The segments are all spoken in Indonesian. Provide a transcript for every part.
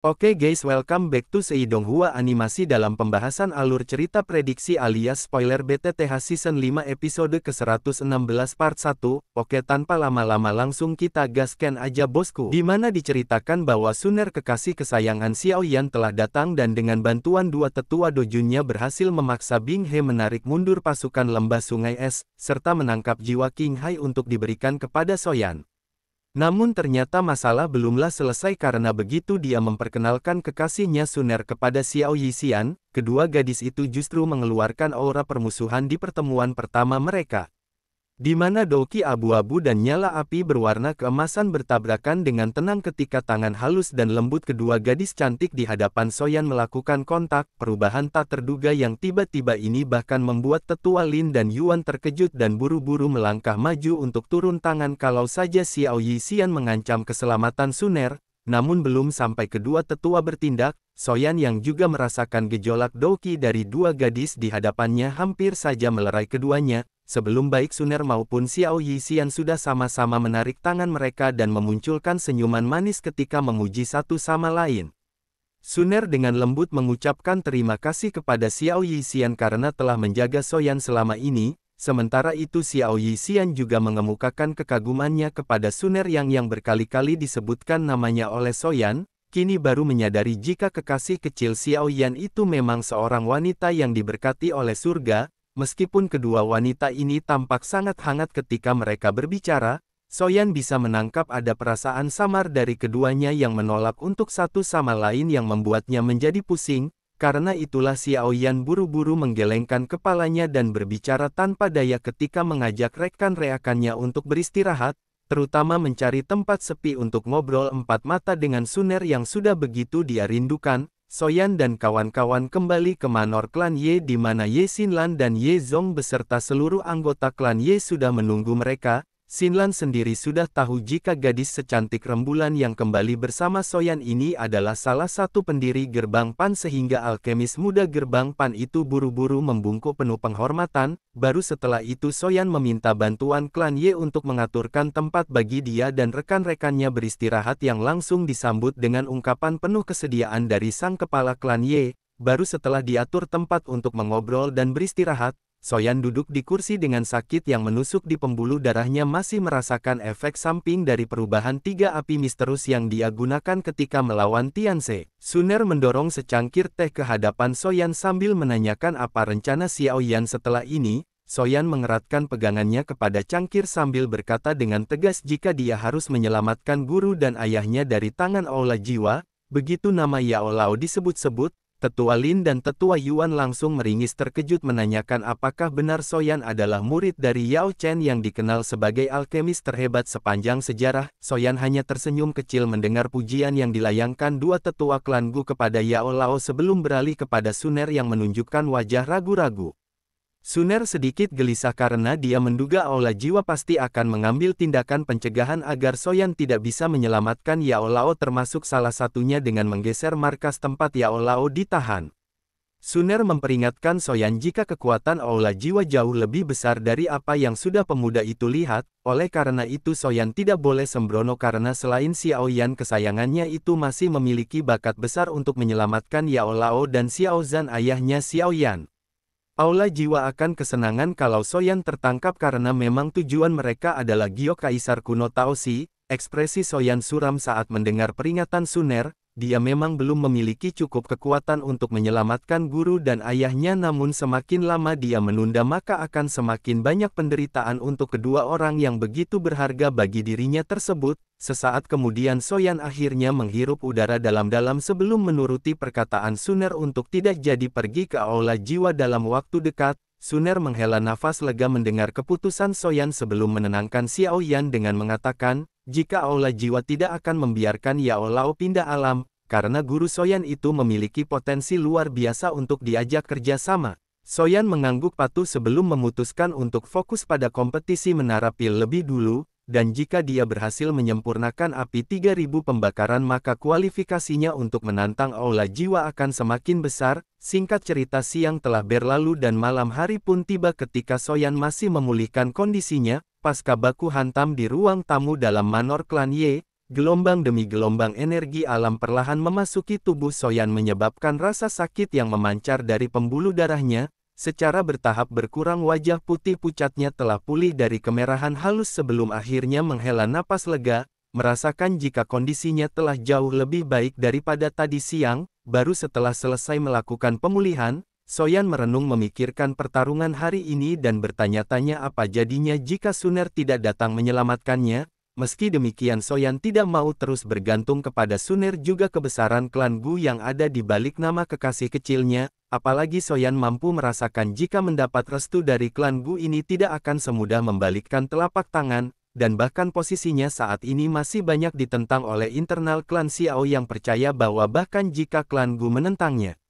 Oke guys, welcome back to Seidonghua Animasi dalam pembahasan alur cerita prediksi alias spoiler BTTH Season 5 episode ke-116 part 1. Oke, tanpa lama-lama langsung kita gaskan aja bosku. Dimana diceritakan bahwa Suner kekasih kesayangan Xiao Yan telah datang dan dengan bantuan dua tetua dojunnya berhasil memaksa Bing He menarik mundur pasukan lembah sungai es, serta menangkap jiwa King Hai untuk diberikan kepada Soyan. Namun ternyata masalah belumlah selesai karena begitu dia memperkenalkan kekasihnya Suner kepada Xiao Yixian, kedua gadis itu justru mengeluarkan aura permusuhan di pertemuan pertama mereka. Di mana Douki abu-abu dan nyala api berwarna keemasan bertabrakan dengan tenang ketika tangan halus dan lembut kedua gadis cantik di hadapan Soyan melakukan kontak. Perubahan tak terduga yang tiba-tiba ini bahkan membuat tetua Lin dan Yuan terkejut dan buru-buru melangkah maju untuk turun tangan kalau saja Xiao Yixian mengancam keselamatan Suner. Namun belum sampai kedua tetua bertindak, Soyan yang juga merasakan gejolak Douki dari dua gadis di hadapannya hampir saja melerai keduanya. Sebelum baik Suner maupun Xiao Yixian sudah sama-sama menarik tangan mereka dan memunculkan senyuman manis ketika memuji satu sama lain. Suner dengan lembut mengucapkan terima kasih kepada Xiao Yixian karena telah menjaga Soyan selama ini, sementara itu Xiao Yixian juga mengemukakan kekagumannya kepada Suner yang berkali-kali disebutkan namanya oleh Soyan, kini baru menyadari jika kekasih kecil Xiao Yan itu memang seorang wanita yang diberkati oleh surga. Meskipun kedua wanita ini tampak sangat hangat ketika mereka berbicara, Soyan bisa menangkap ada perasaan samar dari keduanya yang menolak untuk satu sama lain yang membuatnya menjadi pusing. Karena itulah Xiao Yan buru-buru menggelengkan kepalanya dan berbicara tanpa daya ketika mengajak rekan-rekannya untuk beristirahat, terutama mencari tempat sepi untuk ngobrol empat mata dengan Suner yang sudah begitu dia rindukan. Soyan dan kawan-kawan kembali ke manor klan Ye di mana Ye Xinlan dan Ye Zong beserta seluruh anggota klan Ye sudah menunggu mereka. Xinlan sendiri sudah tahu jika gadis secantik rembulan yang kembali bersama Soyan ini adalah salah satu pendiri gerbang Pan sehingga alkemis muda gerbang Pan itu buru-buru membungkuk penuh penghormatan. Baru setelah itu Soyan meminta bantuan klan Ye untuk mengaturkan tempat bagi dia dan rekan-rekannya beristirahat yang langsung disambut dengan ungkapan penuh kesediaan dari sang kepala klan Ye. Baru setelah diatur tempat untuk mengobrol dan beristirahat, Soyan duduk di kursi dengan sakit yang menusuk di pembuluh darahnya masih merasakan efek samping dari perubahan tiga api misterius yang dia gunakan ketika melawan Tianze. Suner mendorong secangkir teh ke hadapan Soyan sambil menanyakan apa rencana Xiao Yan setelah ini. Soyan mengeratkan pegangannya kepada cangkir sambil berkata dengan tegas jika dia harus menyelamatkan guru dan ayahnya dari tangan Aula Jiwa. Begitu nama Yao Lao disebut-sebut, Tetua Lin dan Tetua Yuan langsung meringis terkejut menanyakan apakah benar Soyan adalah murid dari Yao Chen yang dikenal sebagai alkemis terhebat sepanjang sejarah. Soyan hanya tersenyum kecil mendengar pujian yang dilayangkan dua tetua klan Gu kepada Yao Lao sebelum beralih kepada Suner yang menunjukkan wajah ragu-ragu. Suner sedikit gelisah karena dia menduga Aula Jiwa pasti akan mengambil tindakan pencegahan agar Soyan tidak bisa menyelamatkan Yao Lao termasuk salah satunya dengan menggeser markas tempat Yao Lao ditahan. Suner memperingatkan Soyan jika kekuatan Aula Jiwa jauh lebih besar dari apa yang sudah pemuda itu lihat, oleh karena itu Soyan tidak boleh sembrono karena selain Xiao Yan kesayangannya itu masih memiliki bakat besar untuk menyelamatkan Yao Lao dan Xiao Zhan ayahnya Xiao Yan. Aula Jiwa akan kesenangan kalau Soyan tertangkap karena memang tujuan mereka adalah giok kaisar kuno Taosi. Ekspresi Soyan suram saat mendengar peringatan Suner. Dia memang belum memiliki cukup kekuatan untuk menyelamatkan guru dan ayahnya, namun semakin lama dia menunda maka akan semakin banyak penderitaan untuk kedua orang yang begitu berharga bagi dirinya tersebut. Sesaat kemudian Soyan akhirnya menghirup udara dalam-dalam sebelum menuruti perkataan Suner untuk tidak jadi pergi ke Aula Jiwa dalam waktu dekat. Suner menghela nafas lega mendengar keputusan Soyan sebelum menenangkan Xiao Yan dengan mengatakan, jika Aula Jiwa tidak akan membiarkan Yao Lao pindah alam, karena guru Soyan itu memiliki potensi luar biasa untuk diajak kerjasama. Soyan mengangguk patuh sebelum memutuskan untuk fokus pada kompetisi Menara Pil lebih dulu, dan jika dia berhasil menyempurnakan api 3000 pembakaran maka kualifikasinya untuk menantang Aula Jiwa akan semakin besar. Singkat cerita siang telah berlalu dan malam hari pun tiba ketika Soyan masih memulihkan kondisinya. Pasca baku hantam di ruang tamu dalam manor klan Ye, Gelombang demi gelombang energi alam perlahan memasuki tubuh Soyan menyebabkan rasa sakit yang memancar dari pembuluh darahnya. Secara bertahap berkurang, wajah putih pucatnya telah pulih dari kemerahan halus sebelum akhirnya menghela napas lega, merasakan jika kondisinya telah jauh lebih baik daripada tadi siang. Baru setelah selesai melakukan pemulihan, Soyan merenung memikirkan pertarungan hari ini dan bertanya-tanya apa jadinya jika Suner tidak datang menyelamatkannya. Meski demikian, Soyan tidak mau terus bergantung kepada Suner juga kebesaran klan Gu yang ada di balik nama kekasih kecilnya. Apalagi Soyan mampu merasakan jika mendapat restu dari klan Gu ini tidak akan semudah membalikkan telapak tangan, dan bahkan posisinya saat ini masih banyak ditentang oleh internal klan Xiao yang percaya bahwa bahkan jika klan Gu menentangnya,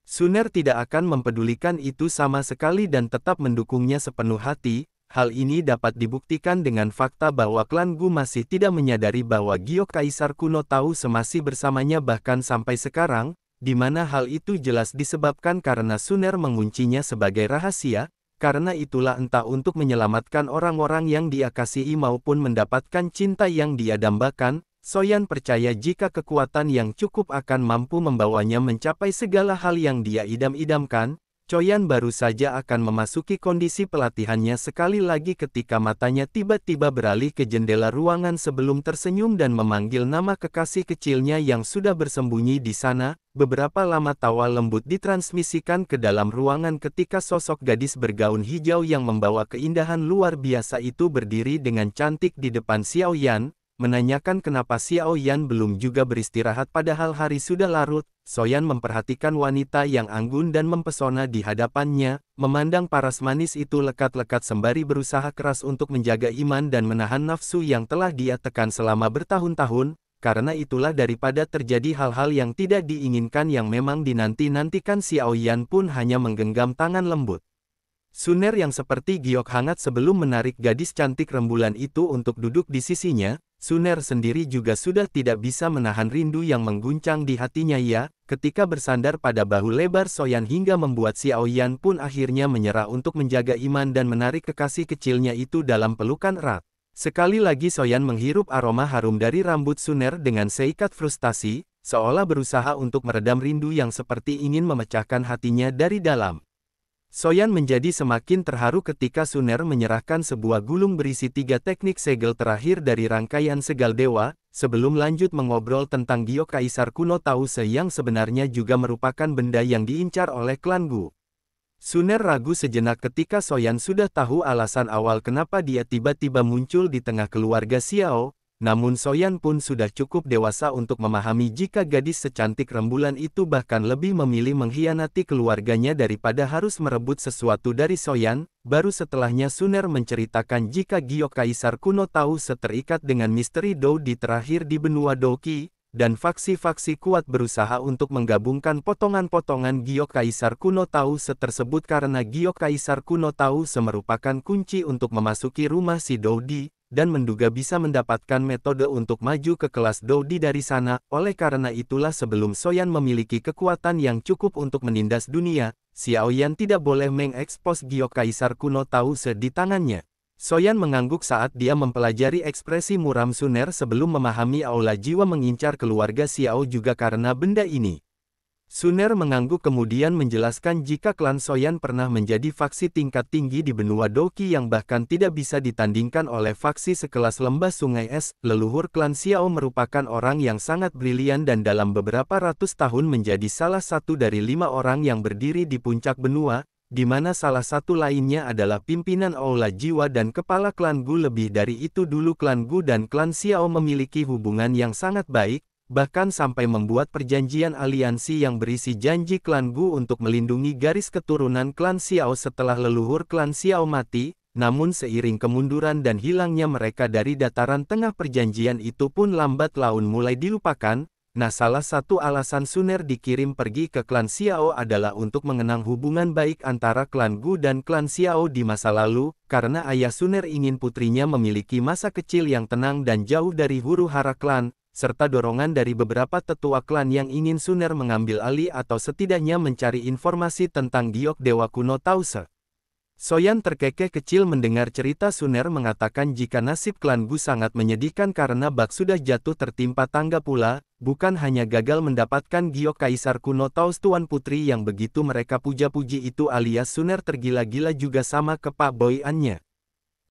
Suner tidak akan mempedulikan itu sama sekali dan tetap mendukungnya sepenuh hati. Hal ini dapat dibuktikan dengan fakta bahwa klan Gu masih tidak menyadari bahwa giok kaisar kuno tahu masih bersamanya bahkan sampai sekarang, di mana hal itu jelas disebabkan karena Suner menguncinya sebagai rahasia. Karena itulah entah untuk menyelamatkan orang-orang yang dia kasihi maupun mendapatkan cinta yang dia dambakan, Soyan percaya jika kekuatan yang cukup akan mampu membawanya mencapai segala hal yang dia idam-idamkan. Soyan baru saja akan memasuki kondisi pelatihannya sekali lagi ketika matanya tiba-tiba beralih ke jendela ruangan sebelum tersenyum dan memanggil nama kekasih kecilnya yang sudah bersembunyi di sana. Beberapa lama tawa lembut ditransmisikan ke dalam ruangan ketika sosok gadis bergaun hijau yang membawa keindahan luar biasa itu berdiri dengan cantik di depan Xiao Yan, menanyakan kenapa Xiao Yan belum juga beristirahat padahal hari sudah larut. Soyan memperhatikan wanita yang anggun dan mempesona di hadapannya, memandang paras manis itu lekat-lekat sembari berusaha keras untuk menjaga iman dan menahan nafsu yang telah dia tekan selama bertahun-tahun. Karena itulah daripada terjadi hal-hal yang tidak diinginkan yang memang dinanti-nantikan, Xiao Yan pun hanya menggenggam tangan lembut Suner yang seperti giok hangat sebelum menarik gadis cantik rembulan itu untuk duduk di sisinya. Suner sendiri juga sudah tidak bisa menahan rindu yang mengguncang di hatinya ketika bersandar pada bahu lebar Soyan hingga membuat Xiao Yan pun akhirnya menyerah untuk menjaga iman dan menarik kekasih kecilnya itu dalam pelukan erat. Sekali lagi Soyan menghirup aroma harum dari rambut Suner dengan seikat frustasi, seolah berusaha untuk meredam rindu yang seperti ingin memecahkan hatinya dari dalam. Soyan menjadi semakin terharu ketika Suner menyerahkan sebuah gulung berisi 3 teknik segel terakhir dari rangkaian segal dewa, sebelum lanjut mengobrol tentang giok kaisar kuno Tause yang sebenarnya juga merupakan benda yang diincar oleh klan Gu. Suner ragu sejenak ketika Soyan sudah tahu alasan awal kenapa dia tiba-tiba muncul di tengah keluarga Xiao. Namun Soyan pun sudah cukup dewasa untuk memahami jika gadis secantik rembulan itu bahkan lebih memilih mengkhianati keluarganya daripada harus merebut sesuatu dari Soyan. Baru setelahnya Suner menceritakan jika giok kaisar kuno Tause terikat dengan misteri Dou di terakhir di benua Douqi, dan faksi-faksi kuat berusaha untuk menggabungkan potongan-potongan giok kaisar kuno Tause tersebut karena giok kaisar kuno Tause merupakan kunci untuk memasuki rumah si Doudi, dan menduga bisa mendapatkan metode untuk maju ke kelas Doudi dari sana. Oleh karena itulah sebelum Soyan memiliki kekuatan yang cukup untuk menindas dunia, Xiao Yan tidak boleh mengekspos giok kaisar kuno Tause di tangannya. Soyan mengangguk saat dia mempelajari ekspresi muram Suner sebelum memahami aula jiwa mengincar keluarga Xiao juga karena benda ini. Suner mengangguk kemudian menjelaskan jika klan Soyan pernah menjadi faksi tingkat tinggi di benua Douqi yang bahkan tidak bisa ditandingkan oleh faksi sekelas lembah sungai es. Leluhur klan Xiao merupakan orang yang sangat brilian dan dalam beberapa ratus tahun menjadi salah satu dari 5 orang yang berdiri di puncak benua, di mana salah satu lainnya adalah pimpinan aula jiwa dan kepala klan Gu. Lebih dari itu dulu klan Gu dan klan Xiao memiliki hubungan yang sangat baik, bahkan sampai membuat perjanjian aliansi yang berisi janji klan Gu untuk melindungi garis keturunan klan Xiao setelah leluhur klan Xiao mati. Namun seiring kemunduran dan hilangnya mereka dari dataran tengah, perjanjian itu pun lambat laun mulai dilupakan. Nah, salah satu alasan Suner dikirim pergi ke klan Xiao adalah untuk mengenang hubungan baik antara klan Gu dan klan Xiao di masa lalu, karena ayah Suner ingin putrinya memiliki masa kecil yang tenang dan jauh dari huru-hara klan, serta dorongan dari beberapa tetua klan yang ingin Suner mengambil alih atau setidaknya mencari informasi tentang giok dewa kuno Tause. Soyan terkekeh kecil mendengar cerita Suner mengatakan jika nasib klan Gu sangat menyedihkan karena Bak sudah jatuh tertimpa tangga pula, bukan hanya gagal mendapatkan giok kaisar kuno Taos Tuan Putri yang begitu mereka puja-puji itu alias Suner tergila-gila juga sama ke Pak Boy Annya.